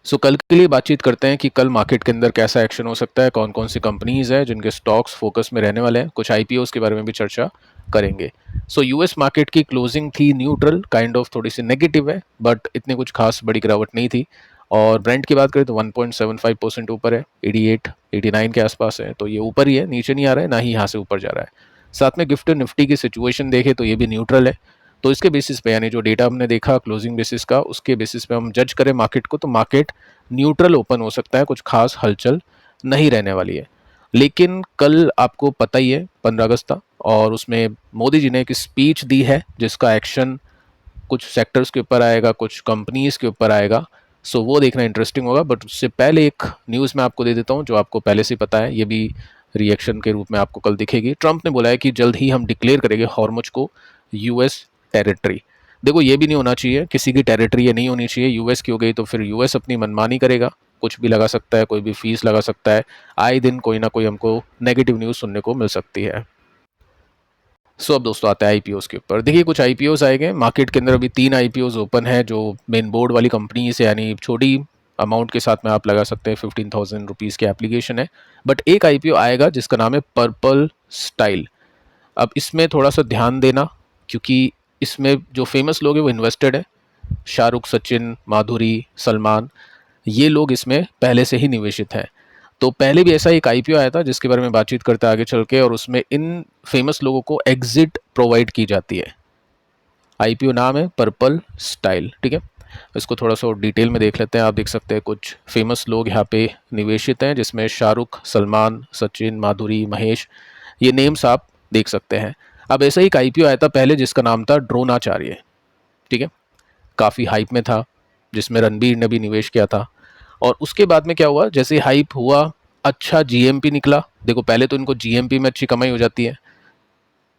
सो कल के लिए बातचीत करते हैं कि कल मार्केट के अंदर कैसा एक्शन हो सकता है, कौन कौन सी कंपनीज है जिनके स्टॉक्स फोकस में रहने वाले हैं, कुछ आईपीओस के बारे में भी चर्चा करेंगे। सो यूएस मार्केट की क्लोजिंग थी न्यूट्रल, काइंड ऑफ थोड़ी सी नेगेटिव है, बट इतनी कुछ खास बड़ी गिरावट नहीं थी। और ब्रेंट की बात करें तो 1.75% ऊपर है, 88 89 के आसपास है, तो ये ऊपर ही है, नीचे नहीं आ रहा है, ना ही यहाँ से ऊपर जा रहा है। साथ में गिफ्ट निफ्टी की सिचुएशन देखें तो ये भी न्यूट्रल है। तो इसके बेसिस पे, यानी जो डेटा हमने देखा क्लोजिंग बेसिस का, उसके बेसिस पे हम जज करें मार्केट को, तो मार्केट न्यूट्रल ओपन हो सकता है, कुछ खास हलचल नहीं रहने वाली है। लेकिन कल आपको पता ही है 15 अगस्त था, और उसमें मोदी जी ने एक स्पीच दी है जिसका एक्शन कुछ सेक्टर्स के ऊपर आएगा, कुछ कंपनीज के ऊपर आएगा। सो वो देखना इंटरेस्टिंग होगा। बट उससे पहले एक न्यूज़ मैं आपको दे देता हूँ जो आपको पहले से पता है, ये भी रिएक्शन के रूप में आपको कल दिखेगी। ट्रंप ने बोला है कि जल्द ही हम डिक्लेयर करेंगे हॉर्मुज को यूएस टेरिटरी। देखो, ये भी नहीं होना चाहिए, किसी की टेरिटरी ये नहीं होनी चाहिए। यूएस की हो गई तो फिर यूएस अपनी मनमानी करेगा, कुछ भी लगा सकता है, कोई भी फीस लगा सकता है। आए दिन कोई ना कोई हमको नेगेटिव न्यूज़ सुनने को मिल सकती है। सो अब दोस्तों आते हैं आईपीओस के ऊपर। देखिए, कुछ आईपीओस आए गए मार्केट के अंदर, अभी 3 आईपीओस ओपन है जो मेन बोर्ड वाली कंपनी से, यानी छोटी अमाउंट के साथ में आप लगा सकते हैं, 15,000 रुपीज़ की एप्लीकेशन है। बट एक आईपीओ आएगा जिसका नाम है पर्पल स्टाइल। अब इसमें थोड़ा सा ध्यान देना, क्योंकि इसमें जो फेमस लोग हैं वो इन्वेस्टेड है। शाहरुख, सचिन, माधुरी, सलमान, ये लोग इसमें पहले से ही निवेशित हैं। तो पहले भी ऐसा एक आईपीओ आया था जिसके बारे में बातचीत करते हैं आगे चल के, और उसमें इन फेमस लोगों को एग्जिट प्रोवाइड की जाती है। आईपीओ नाम है पर्पल स्टाइल, ठीक है। इसको थोड़ा सा डिटेल में देख लेते हैं। आप देख सकते हैं कुछ फेमस लोग यहाँ पे निवेशित हैं, जिसमें शाहरुख, सलमान, सचिन, माधुरी, महेश, ये नेम्स आप देख सकते हैं। अब ऐसा ही एक आईपीओ आया था पहले जिसका नाम था ड्रोनाचार्य, ठीक है। काफ़ी हाइप में था, जिसमें रणबीर ने भी निवेश किया था। और उसके बाद में क्या हुआ, जैसे हाइप हुआ, अच्छा जीएमपी निकला। देखो, पहले तो इनको जीएमपी में अच्छी कमाई हो जाती है।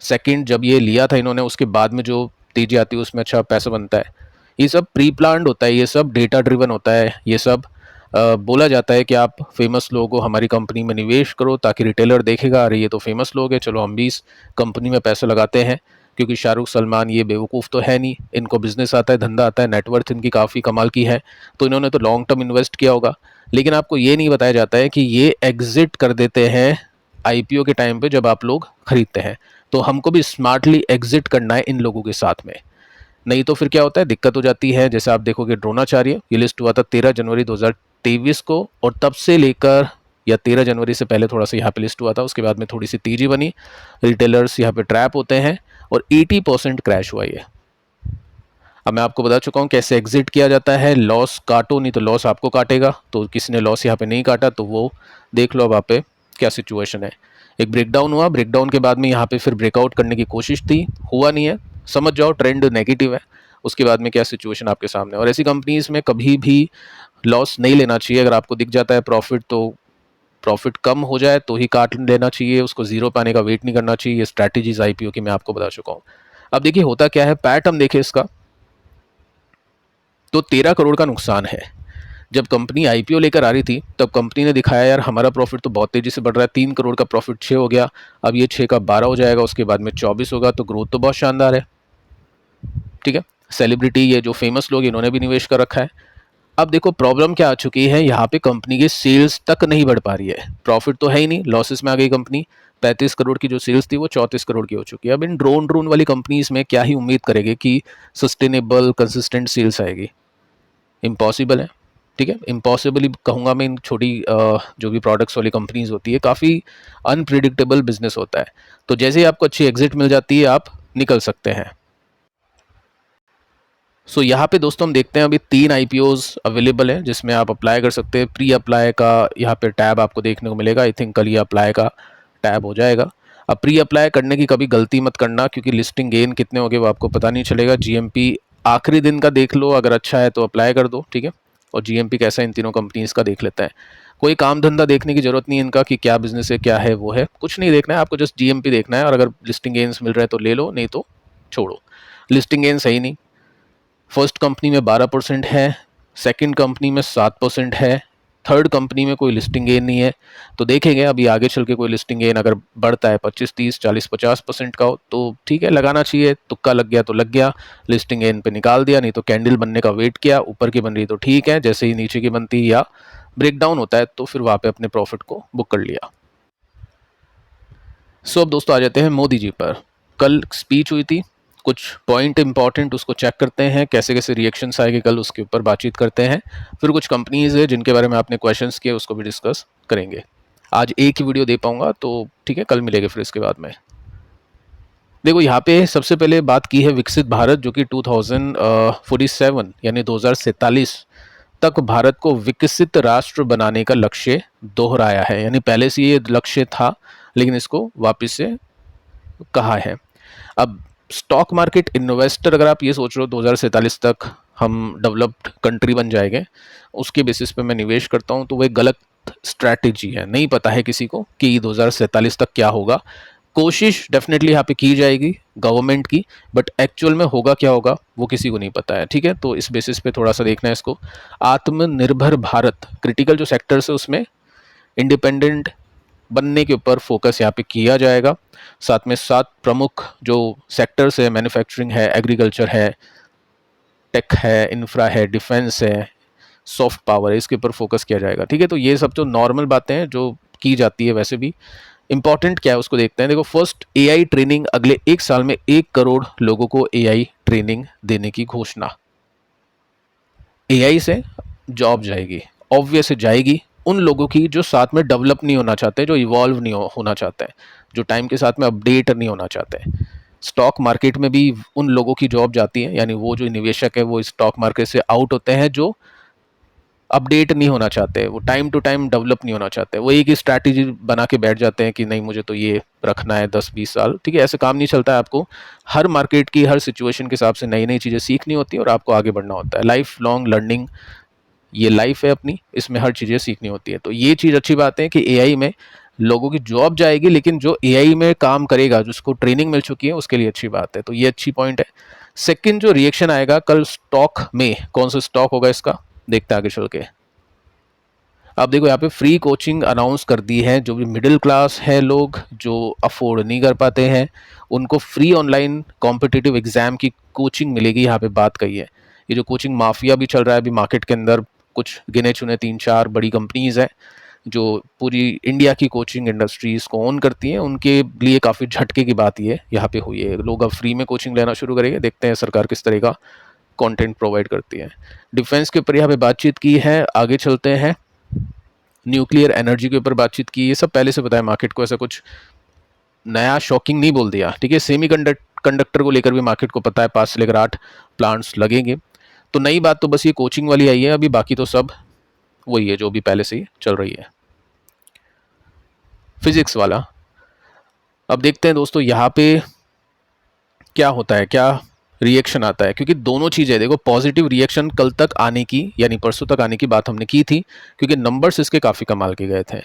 सेकंड, जब ये लिया था इन्होंने, उसके बाद में जो तेजी आती है उसमें अच्छा पैसा बनता है। ये सब प्री प्लान्ड होता है, ये सब डेटा ड्रिवन होता है। ये सब बोला जाता है कि आप फेमस लोगों को हमारी कंपनी में निवेश करो, ताकि रिटेलर देखेगा अरे ये तो फेमस लोग हैं, चलो हम भी इस कंपनी में पैसा लगाते हैं। क्योंकि शाहरुख, सलमान ये बेवकूफ़ तो है नहीं, इनको बिजनेस आता है, धंधा आता है, नेटवर्थ इनकी काफ़ी कमाल की है, तो इन्होंने तो लॉन्ग टर्म इन्वेस्ट किया होगा। लेकिन आपको ये नहीं बताया जाता है कि ये एग्जिट कर देते हैं आईपीओ के टाइम पे, जब आप लोग खरीदते हैं। तो हमको भी स्मार्टली एग्जिट करना है इन लोगों के साथ में, नहीं तो फिर क्या होता है, दिक्कत हो जाती है। जैसे आप देखोगे ड्रोनाचार्य, ये लिस्ट हुआ था 13 जनवरी 2023 को, और तब से लेकर, या 13 जनवरी से पहले थोड़ा सा यहाँ पे लिस्ट हुआ था, उसके बाद में थोड़ी सी तेजी बनी, रिटेलर्स यहाँ पे ट्रैप होते हैं, और 80% क्रैश हुआ ये। अब मैं आपको बता चुका हूँ कैसे एग्जिट किया जाता है। लॉस काटो, नहीं तो लॉस आपको काटेगा। तो किसी ने लॉस यहाँ पे नहीं काटा तो वो देख लो अब आप पे क्या सिचुएशन है। एक ब्रेकडाउन हुआ, ब्रेकडाउन के बाद में यहाँ पे फिर ब्रेकआउट करने की कोशिश थी, हुआ नहीं है, समझ जाओ ट्रेंड नेगेटिव है। उसके बाद में क्या सिचुएशन आपके सामने। और ऐसी कंपनीज में कभी भी लॉस नहीं लेना चाहिए। अगर आपको दिख जाता है प्रॉफिट, तो प्रॉफिट कम हो जाए तो ही काट लेना चाहिए, उसको जीरो पाने का वेट नहीं करना चाहिए। ये स्ट्रैटेजीज आईपीओ की मैं आपको बता चुका हूँ। अब देखिए होता क्या है, पैट हम देखें इसका, तो 13 करोड़ का नुकसान है। जब कंपनी आईपीओ लेकर आ रही थी तब कंपनी ने दिखाया यार हमारा प्रॉफिट तो बहुत तेजी से बढ़ रहा है, 3 करोड़ का प्रॉफिट 6 हो गया, अब ये 6 का 12 हो जाएगा, उसके बाद में 24 होगा, तो ग्रोथ तो बहुत शानदार है, ठीक है। सेलिब्रिटी, ये जो फेमस लोग, इन्होंने भी निवेश कर रखा है। अब देखो प्रॉब्लम क्या आ चुकी है, यहाँ पे कंपनी की सेल्स तक नहीं बढ़ पा रही है। प्रॉफिट तो है ही नहीं, लॉसेस में आ गई कंपनी। 35 करोड़ की जो सेल्स थी वो 34 करोड़ की हो चुकी है। अब इन ड्रोन वाली कंपनीज में क्या ही उम्मीद करेंगे कि सस्टेनेबल कंसिस्टेंट सेल्स आएगी, इम्पॉसिबल है, ठीक है। इम्पॉसिबल ही कहूँगा मैं। इन छोटी जो भी प्रोडक्ट्स वाली कंपनीज होती है, काफ़ी अनप्रिडिक्टेबल बिजनेस होता है। तो जैसे ही आपको अच्छी एग्जिट मिल जाती है आप निकल सकते हैं। सो यहाँ पे दोस्तों हम देखते हैं अभी 3 आईपीओज अवेलेबल हैं जिसमें आप अप्लाई कर सकते हैं। प्री अप्लाई का यहाँ पे टैब आपको देखने को मिलेगा। आई थिंक कल ये अप्लाई का टैब हो जाएगा। अब प्री अप्लाई करने की कभी गलती मत करना, क्योंकि लिस्टिंग गेन कितने हो गए वो आपको पता नहीं चलेगा। जीएमपी आखिरी दिन का देख लो, अगर अच्छा है तो अप्लाई कर दो, ठीक है। और जीएमपी कैसा है इन तीनों कंपनीज का देख लेते हैं। कोई काम धंधा देखने की जरूरत नहीं है इनका, कि क्या बिजनेस है क्या है वो है, कुछ नहीं देखना है आपको, जस्ट जीएमपी देखना है। और अगर लिस्टिंग गेन्स मिल रहे हैं तो ले लो, नहीं तो छोड़ो। लिस्टिंग गेन सही नहीं। फर्स्ट कंपनी में 12% है, सेकंड कंपनी में 7% है, थर्ड कंपनी में कोई लिस्टिंग गेन नहीं है। तो देखेंगे अभी आगे चल के कोई लिस्टिंग गेन अगर बढ़ता है 25, 30, 40, 50% का हो तो ठीक है, लगाना चाहिए। तुक्का लग गया तो लग गया, लिस्टिंग गेन पे निकाल दिया, नहीं तो कैंडल बनने का वेट किया, ऊपर की बन रही तो ठीक है, जैसे ही नीचे की बनती या ब्रेकडाउन होता है तो फिर वहाँ पे अपने प्रॉफिट को बुक कर लिया। सो अब दोस्तों आ जाते हैं मोदी जी पर। कल स्पीच हुई थी, कुछ पॉइंट इंपॉर्टेंट उसको चेक करते हैं, कैसे कैसे रिएक्शंस आएंगे कल उसके ऊपर बातचीत करते हैं। फिर कुछ कंपनीज है जिनके बारे में आपने क्वेश्चंस किए उसको भी डिस्कस करेंगे। आज एक ही वीडियो दे पाऊंगा तो ठीक है, कल मिलेगा फिर इसके बाद में। देखो यहाँ पे सबसे पहले बात की है विकसित भारत, जो कि 2047 यानी 2047 तक भारत को विकसित राष्ट्र बनाने का लक्ष्य दोहराया है। यानी पहले से ये लक्ष्य था लेकिन इसको वापस से कहा है। अब स्टॉक मार्केट इन्वेस्टर अगर आप ये सोच रहे हो 2047 तक हम डेवलप्ड कंट्री बन जाएंगे, उसके बेसिस पे मैं निवेश करता हूँ, तो वो एक गलत स्ट्रैटेजी है। नहीं पता है किसी को कि 2047 तक क्या होगा। कोशिश डेफिनेटली यहाँ पे की जाएगी गवर्नमेंट की, बट एक्चुअल में होगा क्या होगा वो किसी को नहीं पता है। ठीक है, तो इस बेसिस पे थोड़ा सा देखना है इसको। आत्मनिर्भर भारत, क्रिटिकल जो सेक्टर्स है उसमें इंडिपेंडेंट बनने के ऊपर फोकस यहाँ पे किया जाएगा। साथ में 7 प्रमुख जो सेक्टर्स है, मैन्युफैक्चरिंग है, एग्रीकल्चर है, टेक है, इंफ्रा है, डिफेंस है, सॉफ्ट पावर है, इसके ऊपर फोकस किया जाएगा। ठीक है, तो ये सब तो नॉर्मल बातें हैं जो की जाती है। वैसे भी इंपॉर्टेंट क्या है उसको देखते हैं। देखो, फर्स्ट एआई ट्रेनिंग, अगले 1 साल में 1 करोड़ लोगों को एआई ट्रेनिंग देने की घोषणा। एआई से जॉब जाएगी, ऑब्वियस जाएगी उन लोगों की जो साथ में डेवलप नहीं होना चाहते, जो इवॉल्व नहीं होना चाहते हैं, जो टाइम के साथ में अपडेट नहीं होना चाहते। स्टॉक मार्केट में भी उन लोगों की जॉब जाती है, यानी वो जो निवेशक है वो स्टॉक मार्केट से आउट होते हैं, जो अपडेट नहीं होना चाहते, वो टाइम टू टाइम डेवलप नहीं होना चाहते, वो एक ही स्ट्रैटेजी बना के बैठ जाते हैं कि नहीं मुझे तो ये रखना है 10-20 साल। ठीक है, ऐसे काम नहीं चलता है। आपको हर मार्केट की हर सिचुएशन के हिसाब से नई नई चीज़ें सीखनी होती है और आपको आगे बढ़ना होता है। लाइफ लॉन्ग लर्निंग, ये लाइफ है अपनी, इसमें हर चीज़ें सीखनी होती है। तो ये चीज़ अच्छी बात है कि एआई में लोगों की जॉब जाएगी, लेकिन जो एआई में काम करेगा, जिसको ट्रेनिंग मिल चुकी है, उसके लिए अच्छी बात है। तो ये अच्छी पॉइंट है। सेकंड जो रिएक्शन आएगा कल स्टॉक में, कौन सा स्टॉक होगा इसका देखते हैं आगे चल के। अब देखो यहाँ पे फ्री कोचिंग अनाउंस कर दी है। जो भी मिडिल क्लास है, लोग जो अफोर्ड नहीं कर पाते हैं, उनको फ्री ऑनलाइन कॉम्पिटिटिव एग्जाम की कोचिंग मिलेगी, यहाँ पे बात कही है। ये जो कोचिंग माफिया भी चल रहा है अभी मार्केट के अंदर, कुछ गिने चुने 3-4 बड़ी कंपनीज हैं जो पूरी इंडिया की कोचिंग इंडस्ट्रीज को ओन करती हैं, उनके लिए काफ़ी झटके की बात ये यहाँ पे हुई है। लोग अब फ्री में कोचिंग लेना शुरू करेंगे, देखते हैं सरकार किस तरह का कंटेंट प्रोवाइड करती है। डिफेंस के ऊपर यहाँ पे बातचीत की है, आगे चलते हैं। न्यूक्लियर एनर्जी के ऊपर बातचीत की, ये सब पहले से पता है मार्केट को, ऐसा कुछ नया शॉकिंग नहीं बोल दिया। ठीक है, सेमी कंडक्टर को लेकर भी मार्केट को पता है 5 से लेकर 8 प्लांट्स लगेंगे। तो नई बात तो बस ये कोचिंग वाली आई है अभी, बाकी तो सब वही है जो भी पहले से ही चल रही है। फिजिक्स वाला, अब देखते हैं दोस्तों यहाँ पे क्या होता है, क्या रिएक्शन आता है, क्योंकि दोनों चीज़ें देखो, पॉजिटिव रिएक्शन कल तक आने की यानी परसों तक आने की बात हमने की थी, क्योंकि नंबर्स इसके काफ़ी कमाल के गए थे।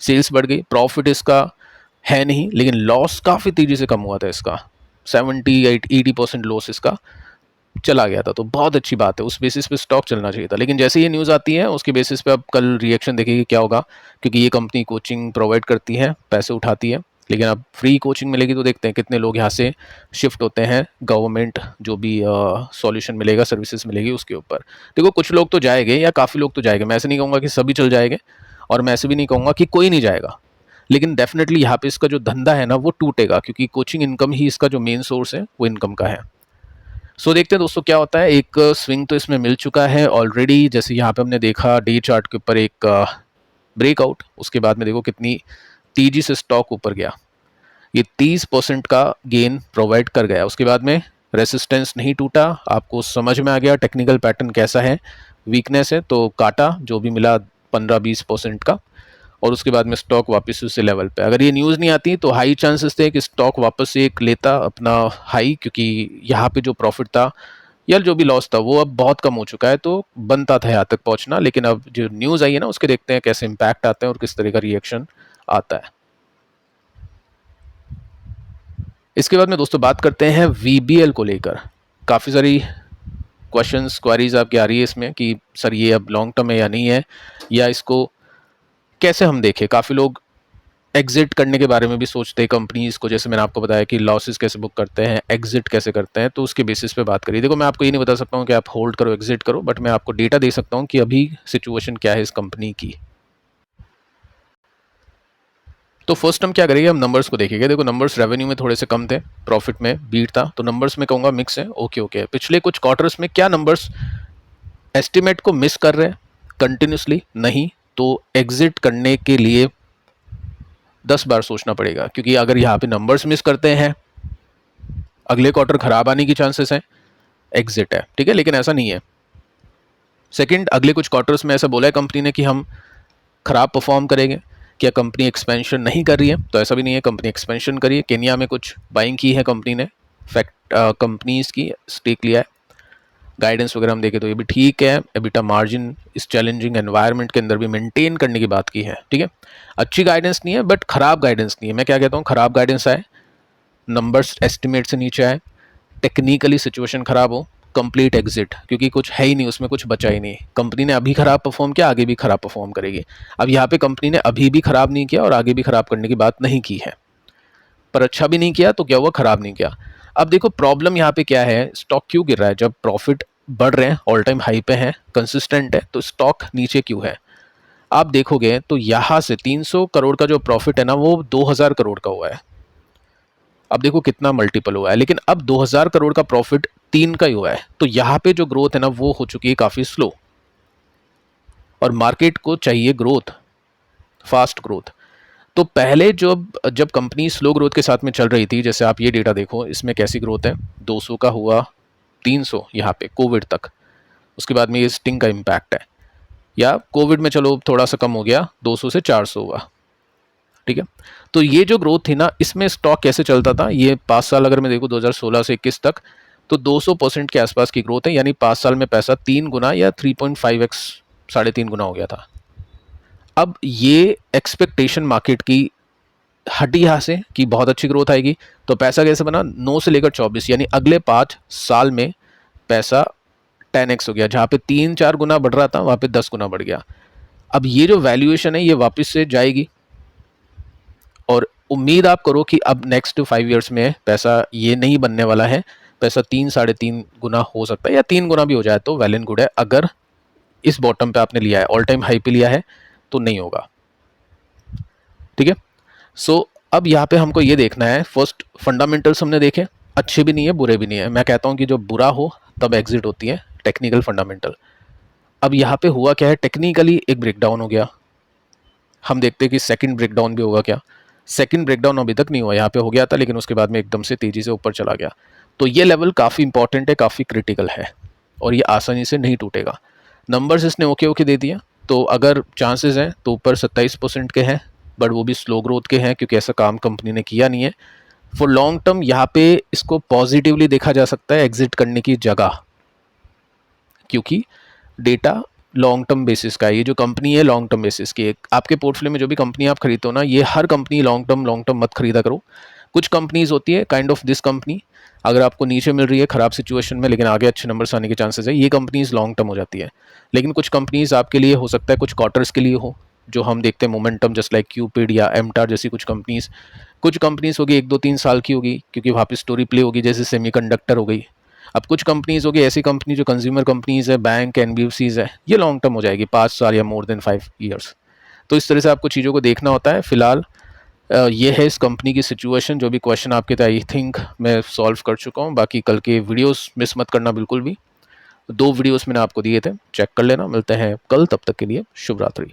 सेल्स बढ़ गई, प्रॉफिट इसका है नहीं, लेकिन लॉस काफ़ी तेज़ी से कम हुआ था इसका, 70-80% लॉस इसका चला गया था। तो बहुत अच्छी बात है, उस बेसिस पे स्टॉक चलना चाहिए था। लेकिन जैसे ये न्यूज़ आती है उसके बेसिस पे अब कल रिएक्शन देखेंगे क्या होगा, क्योंकि ये कंपनी कोचिंग प्रोवाइड करती है, पैसे उठाती है, लेकिन अब फ्री कोचिंग मिलेगी तो देखते हैं कितने लोग यहाँ से शिफ्ट होते हैं गवर्नमेंट जो भी सॉल्यूशन मिलेगा, सर्विसेज मिलेगी उसके ऊपर। देखो कुछ लोग तो जाएंगे या काफ़ी लोग तो जाएंगे, मैं ऐसे नहीं कहूँगा कि सभी चल जाएंगे और मैं ऐसे भी नहीं कहूँगा कि कोई नहीं जाएगा, लेकिन डेफिनेटली यहाँ पे इसका जो धंधा है ना वो टूटेगा, क्योंकि कोचिंग इनकम ही इसका जो मेन सोर्स है वो इनकम का है। सो देखते हैं दोस्तों क्या होता है। एक स्विंग तो इसमें मिल चुका है ऑलरेडी, जैसे यहाँ पे हमने देखा डे चार्ट के ऊपर एक ब्रेकआउट, उसके बाद में देखो कितनी तेजी से स्टॉक ऊपर गया, ये 30% का गेन प्रोवाइड कर गया। उसके बाद में रेसिस्टेंस नहीं टूटा, आपको समझ में आ गया टेक्निकल पैटर्न कैसा है, वीकनेस है तो काटा, जो भी मिला 15-20% का, और उसके बाद में स्टॉक वापस उसी लेवल पे। अगर ये न्यूज़ नहीं आती तो हाई चांसेस थे कि स्टॉक वापस से एक लेता अपना हाई, क्योंकि यहाँ पे जो प्रॉफिट था या जो भी लॉस था वो अब बहुत कम हो चुका है, तो बनता था यहाँ तक पहुँचना। लेकिन अब जो न्यूज़ आई है ना उसके देखते हैं कैसे इम्पैक्ट आते हैं और किस तरह का रिएक्शन आता है। इसके बाद में दोस्तों बात करते हैं वीबीएल को लेकर। काफ़ी सारी क्वेश्चंस क्वेरीज आपकी आ रही है इसमें कि सर ये अब लॉन्ग टर्म है या नहीं है, या इसको कैसे हम देखें। काफ़ी लोग एग्जिट करने के बारे में भी सोचते हैं कंपनीज को, जैसे मैंने आपको बताया कि लॉसेस कैसे बुक करते हैं, एग्जिट कैसे करते हैं, तो उसके बेसिस पे बात करिए। देखो मैं आपको ये नहीं बता सकता हूँ कि आप होल्ड करो एग्जिट करो, बट मैं आपको डेटा दे सकता हूँ कि अभी सिचुएशन क्या है इस कंपनी की। तो फर्स्ट हम क्या करेंगे, हम नंबर्स को देखेंगे। देखो नंबर्स रेवेन्यू में थोड़े से कम थे, प्रॉफिट में बीट था, तो नंबर्स में कहूँगा मिक्स है, ओके ओके। पिछले कुछ क्वार्टर्स में क्या नंबर्स एस्टिमेट को मिस कर रहे हैं कंटिन्यूसली? नहीं। तो एग्जिट करने के लिए 10 बार सोचना पड़ेगा, क्योंकि अगर यहाँ पे नंबर्स मिस करते हैं, अगले क्वार्टर खराब आने की चांसेस हैं, एग्जिट है, ठीक है। लेकिन ऐसा नहीं है। सेकंड, अगले कुछ क्वार्टर्स में ऐसा बोला है कंपनी ने कि हम खराब परफॉर्म करेंगे। क्या कंपनी एक्सपेंशन नहीं कर रही है? तो ऐसा भी नहीं है, कंपनी एक्सपेंशन करी है। केन्या में कुछ बाइंग की है कंपनी ने, फैक्ट कंपनीज की स्टेक लिया है। गाइडेंस वगैरह हम देखें तो ये भी ठीक है। एबिटा मार्जिन इस चैलेंजिंग एनवायरनमेंट के अंदर भी मेंटेन करने की बात की है, ठीक है। अच्छी गाइडेंस नहीं है, बट खराब गाइडेंस नहीं है। मैं क्या कहता हूँ, खराब गाइडेंस आए, नंबर्स एस्टिमेट से नीचे आए, टेक्निकली सिचुएशन खराब हो, कंप्लीट एग्जिट, क्योंकि कुछ है ही नहीं उसमें, कुछ बचा ही नहीं। कंपनी ने अभी खराब परफॉर्म किया, आगे भी खराब परफॉर्म करेगी। अब यहाँ पे कंपनी ने अभी भी खराब नहीं किया और आगे भी खराब करने की बात नहीं की है, पर अच्छा भी नहीं किया, तो क्या हुआ, खराब नहीं किया। अब देखो प्रॉब्लम यहाँ पे क्या है, स्टॉक क्यों गिर रहा है? जब प्रॉफिट बढ़ रहे हैं, ऑल टाइम हाई पे हैं, कंसिस्टेंट है, तो स्टॉक नीचे क्यों है? आप देखोगे तो यहाँ से 300 करोड़ का जो प्रॉफिट है ना, वो 2000 करोड़ का हुआ है। अब देखो कितना मल्टीपल हुआ है, लेकिन अब 2000 करोड़ का प्रॉफिट 3 का ही हुआ है। तो यहाँ पे जो ग्रोथ है ना, वो हो चुकी है काफ़ी स्लो, और मार्केट को चाहिए ग्रोथ, फास्ट ग्रोथ। तो पहले जब कंपनी स्लो ग्रोथ के साथ में चल रही थी, जैसे आप ये डेटा देखो, इसमें कैसी ग्रोथ है, 200 का हुआ, 300 यहाँ पे कोविड तक, उसके बाद में ये स्टिंग का इम्पैक्ट है, या कोविड में चलो थोड़ा सा कम हो गया, 200 से 400 हुआ, ठीक है। तो ये जो ग्रोथ थी ना, इसमें स्टॉक कैसे चलता था, ये 5 साल अगर मैं देखूँ 2016 से 21 तक, तो 200% के आसपास की ग्रोथ है, यानी 5 साल में पैसा 3 गुना या 3.5x, 3.5 गुना हो गया था। अब ये एक्सपेक्टेशन मार्केट की हटी यहाँ से कि बहुत अच्छी ग्रोथ आएगी, तो पैसा कैसे बना, 9 से लेकर 24, यानी अगले 5 साल में पैसा 10x हो गया। जहाँ पे 3-4 गुना बढ़ रहा था, वहाँ पे 10 गुना बढ़ गया। अब ये जो वैल्यूएशन है, ये वापस से जाएगी, और उम्मीद आप करो कि अब नेक्स्ट 5 ईयर्स में पैसा ये नहीं बनने वाला है, पैसा 3-3.5 गुना हो सकता है, या 3 गुना भी हो जाए तो वेल एंड गुड है। अगर इस बॉटम पे आपने लिया है, ऑल टाइम हाई पे लिया है, तो नहीं होगा, ठीक है। सो अब यहाँ पे हमको ये देखना है, फर्स्ट फंडामेंटल्स हमने देखे, अच्छे भी नहीं है बुरे भी नहीं है। मैं कहता हूँ कि जो बुरा हो तब एग्जिट होती है, टेक्निकल फंडामेंटल। अब यहाँ पे हुआ क्या है, टेक्निकली एक ब्रेकडाउन हो गया। हम देखते हैं कि सेकंड ब्रेकडाउन भी होगा क्या। सेकंड ब्रेकडाउन अभी तक नहीं हुआ, यहाँ पे हो गया था, लेकिन उसके बाद में एकदम से तेजी से ऊपर चला गया। तो ये लेवल काफ़ी इंपॉर्टेंट है, काफ़ी क्रिटिकल है, और ये आसानी से नहीं टूटेगा। नंबर्स इसने ओके ओके दे दिया, तो अगर चांसेस हैं तो ऊपर 27% के हैं, बट वो भी स्लो ग्रोथ के हैं, क्योंकि ऐसा काम कंपनी ने किया नहीं है। फॉर लॉन्ग टर्म यहाँ पे इसको पॉजिटिवली देखा जा सकता है एग्जिट करने की जगह, क्योंकि डेटा लॉन्ग टर्म बेसिस का है। ये जो कंपनी है लॉन्ग टर्म बेसिस की है। आपके पोर्टफोलियो में जो भी कंपनी आप खरीदते हो ना, ये हर कंपनी लॉन्ग टर्म मत खरीदा करो। कुछ कंपनीज होती है काइंड ऑफ दिस कंपनी, अगर आपको नीचे मिल रही है खराब सिचुएशन में, लेकिन आगे अच्छे नंबर्स आने के चांसेस है, ये कंपनीज लॉन्ग टर्म हो जाती है। लेकिन कुछ कंपनीज आपके लिए हो सकता है कुछ क्वार्टर्स के लिए हो, जो हम देखते हैं मोमेंटम, जस्ट लाइक क्यूपिड या एमटार जैसी कुछ कंपनीज होगी 1-2-3 साल की होगी, क्योंकि वहाँ पे स्टोरी प्ले होगी, जैसे सेमीकंडक्टर हो गई। अब कुछ कंपनीज होगी ऐसी कंपनी जो कंज्यूमर कंपनीज है, बैंक एनबीएफसीज है, ये लॉन्ग टर्म हो जाएगी, 5 साल या मोर देन 5 ईयर्स। तो इस तरह से आपको चीज़ों को देखना होता है। फिलहाल ये है इस कंपनी की सिचुएशन। जो भी क्वेश्चन आपके थे आई थिंक मैं सॉल्व कर चुका हूँ। बाकी कल के वीडियोस मिस मत करना बिल्कुल भी, 2 वीडियोस मैंने आपको दिए थे, चेक कर लेना। मिलते हैं कल, तब तक के लिए शुभ रात्रि।